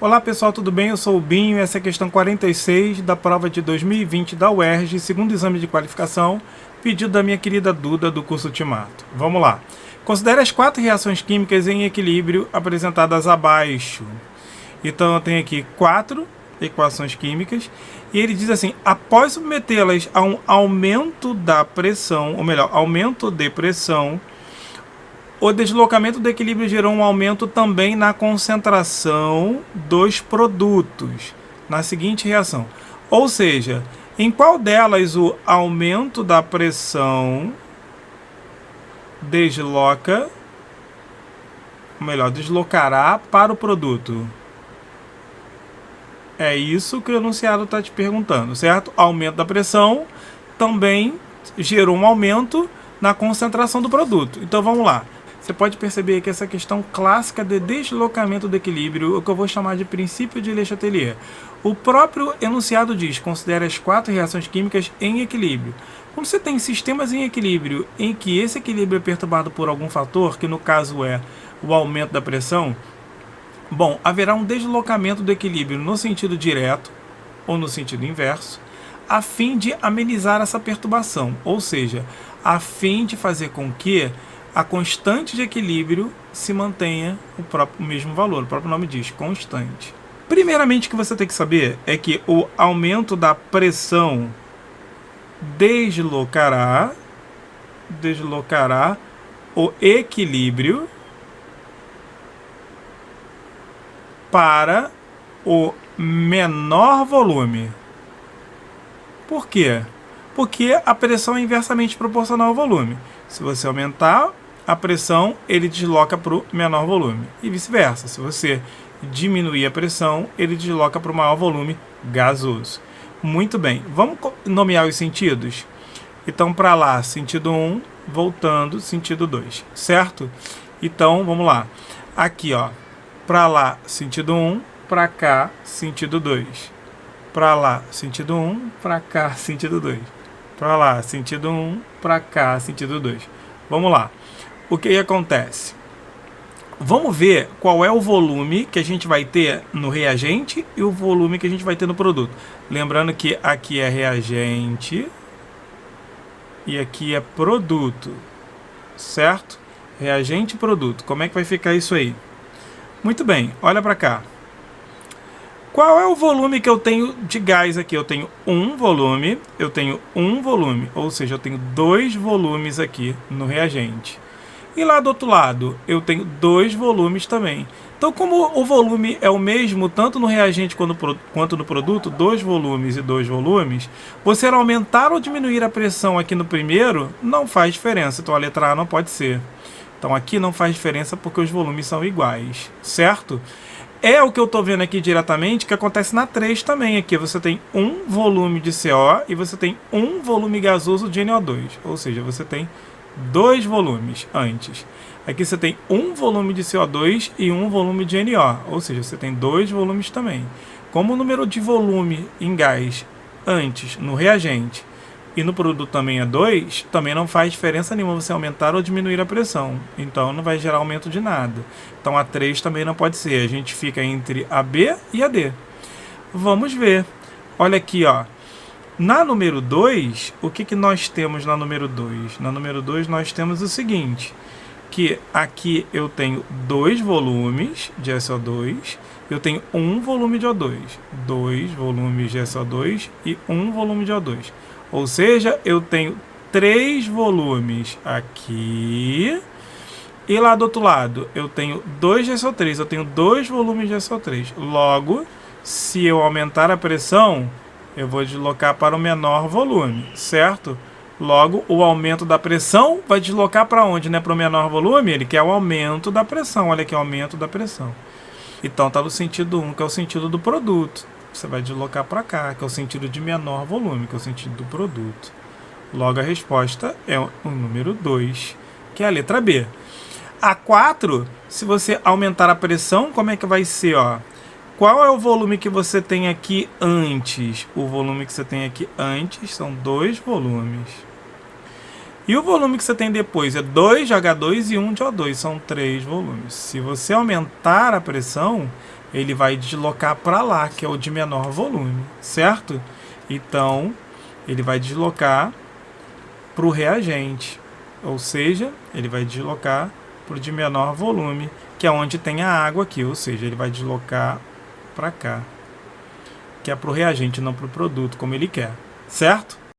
Olá pessoal, tudo bem? Eu sou o Binho e essa é a questão 46 da prova de 2020 da UERJ, segundo exame de qualificação, pedido da minha querida Duda do curso Ultimato. Vamos lá. Considere as 4 reações químicas em equilíbrio apresentadas abaixo. Então eu tenho aqui 4 equações químicas e ele diz assim: após submetê-las a um aumento da pressão, ou melhor, aumento de pressão, o deslocamento do equilíbrio gerou um aumento também na concentração dos produtos, na seguinte reação. Ou seja, em qual delas o aumento da pressão deslocará para o produto? É isso que o enunciado está te perguntando, certo? Aumento da pressão também gerou um aumento na concentração do produto. Então vamos lá. Você pode perceber que essa questão clássica de deslocamento do equilíbrio, o que eu vou chamar de princípio de Le Chatelier. O próprio enunciado diz: considere as 4 reações químicas em equilíbrio. Quando você tem sistemas em equilíbrio em que esse equilíbrio é perturbado por algum fator, que no caso é o aumento da pressão, bom, haverá um deslocamento do equilíbrio no sentido direto ou no sentido inverso, a fim de amenizar essa perturbação, ou seja, a fim de fazer com que a constante de equilíbrio se mantenha o mesmo valor. O próprio nome diz constante. Primeiramente, o que você tem que saber é que o aumento da pressão deslocará o equilíbrio para o menor volume. Por quê? Porque a pressão é inversamente proporcional ao volume. Se você aumentar a pressão, ele desloca para o menor volume. E vice-versa. Se você diminuir a pressão, ele desloca para o maior volume gasoso. Muito bem. Vamos nomear os sentidos? Então, para lá, sentido 1, voltando, sentido 2. Certo? Então, vamos lá. Aqui, ó. Para lá, sentido 1. Para cá, sentido 2. Para lá, sentido 1. Para cá, sentido 2. Para lá, sentido 1. Para cá, sentido 2. Vamos lá. O que acontece? Vamos ver qual é o volume que a gente vai ter no reagente e o volume que a gente vai ter no produto. Lembrando que aqui é reagente e aqui é produto, certo? Reagente e produto. Como é que vai ficar isso aí? Muito bem, olha para cá. Qual é o volume que eu tenho de gás aqui? Eu tenho um volume, ou seja, eu tenho 2 volumes aqui no reagente. E lá do outro lado, eu tenho 2 volumes também. Então, como o volume é o mesmo, tanto no reagente quanto no produto, 2 volumes e 2 volumes, você aumentar ou diminuir a pressão aqui no primeiro, não faz diferença. Então, a letra A não pode ser. Então, aqui não faz diferença porque os volumes são iguais, certo? É o que eu estou vendo aqui diretamente, que acontece na 3 também. Aqui você tem um volume de CO e você tem um volume gasoso de NO2. Ou seja, você tem 2 volumes antes. Aqui você tem um volume de CO2 e um volume de NO. Ou seja, você tem 2 volumes também. Como o número de volume em gás antes no reagente e no produto também é 2, também não faz diferença nenhuma você aumentar ou diminuir a pressão. Então não vai gerar aumento de nada. Então a 3 também não pode ser. A gente fica entre a B e a D. Vamos ver. Olha aqui, ó. Na número 2, o que nós temos na número 2? Na número 2 nós temos o seguinte, que aqui eu tenho 2 volumes de SO2, eu tenho um volume de O2, 2 volumes de SO2 e um volume de O2. Ou seja, eu tenho 3 volumes aqui e lá do outro lado eu tenho 2 de SO3, eu tenho 2 volumes de SO3. Logo, se eu aumentar a pressão, eu vou deslocar para o menor volume, certo? Logo, o aumento da pressão vai deslocar para onde, né? Para o menor volume? Ele quer o aumento da pressão. Olha aqui, aumento da pressão. Então, está no sentido 1, que é o sentido do produto. Você vai deslocar para cá, que é o sentido de menor volume, que é o sentido do produto. Logo, a resposta é o número 2, que é a letra B. A 4, se você aumentar a pressão, como é que vai ser, ó? Qual é o volume que você tem aqui antes? O volume que você tem aqui antes são 2 volumes. E o volume que você tem depois é 2 de H2 e 1 de O2, são 3 volumes. Se você aumentar a pressão, ele vai deslocar para lá, que é o de menor volume, certo? Então, ele vai deslocar para o reagente, ou seja, ele vai deslocar para o de menor volume, que é onde tem a água aqui, ou seja, ele vai deslocar para cá, que é para o reagente, não para o produto, como ele quer, certo?